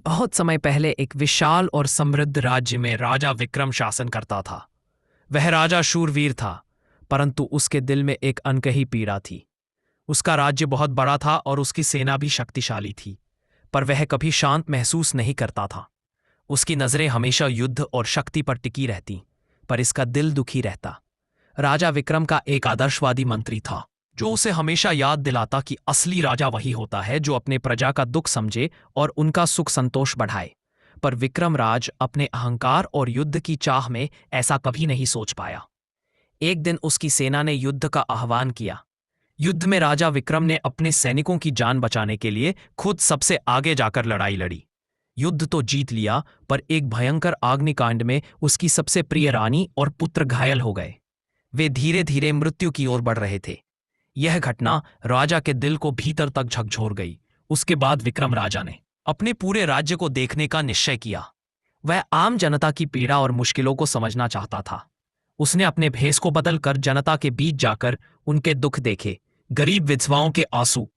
बहुत समय पहले एक विशाल और समृद्ध राज्य में राजा विक्रम शासन करता था। वह राजा शूरवीर था, परंतु उसके दिल में एक अनकही पीड़ा थी। उसका राज्य बहुत बड़ा था और उसकी सेना भी शक्तिशाली थी, पर वह कभी शांत महसूस नहीं करता था। उसकी नजरें हमेशा युद्ध और शक्ति पर टिकी रहती, पर इसका दिल दुखी रहता। राजा विक्रम का एक आदर्शवादी मंत्री था, जो उसे हमेशा याद दिलाता कि असली राजा वही होता है जो अपने प्रजा का दुख समझे और उनका सुख संतोष बढ़ाए। पर विक्रम राज अपने अहंकार और युद्ध की चाह में ऐसा कभी नहीं सोच पाया। एक दिन उसकी सेना ने युद्ध का आह्वान किया। युद्ध में राजा विक्रम ने अपने सैनिकों की जान बचाने के लिए खुद सबसे आगे जाकर लड़ाई लड़ी। युद्ध तो जीत लिया, पर एक भयंकर अग्निकांड में उसकी सबसे प्रिय रानी और पुत्र घायल हो गए। वे धीरे धीरे मृत्यु की ओर बढ़ रहे थे। यह घटना राजा के दिल को भीतर तक झकझोर गई। उसके बाद विक्रम राजा ने अपने पूरे राज्य को देखने का निश्चय किया। वह आम जनता की पीड़ा और मुश्किलों को समझना चाहता था। उसने अपने भेष को बदलकर जनता के बीच जाकर उनके दुख देखे, गरीब विधवाओं के आंसू,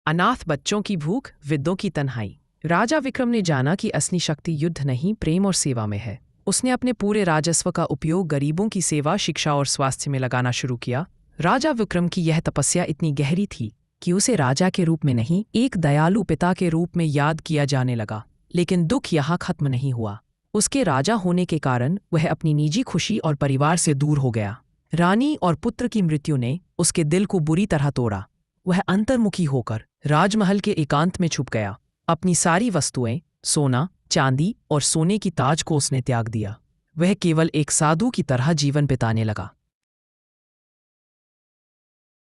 अनाथ बच्चों की भूख, विधों की तन्हाई। राजा विक्रम ने जाना कि असली शक्ति युद्ध नहीं, प्रेम और सेवा में है। उसने अपने पूरे राजस्व का उपयोग गरीबों की सेवा, शिक्षा और स्वास्थ्य में लगाना शुरू किया। राजा विक्रम की यह तपस्या इतनी गहरी थी कि उसे राजा के रूप में नहीं, एक दयालु पिता के रूप में याद किया जाने लगा। लेकिन दुख यहाँ खत्म नहीं हुआ। उसके राजा होने के कारण वह अपनी निजी खुशी और परिवार से दूर हो गया। रानी और पुत्र की मृत्यु ने उसके दिल को बुरी तरह तोड़ा। वह अंतर्मुखी होकर राजमहल के एकांत में छुप गया। अपनी सारी वस्तुएं, सोना, चांदी और सोने की ताज को उसने त्याग दिया। वह केवल एक साधु की तरह जीवन बिताने लगा।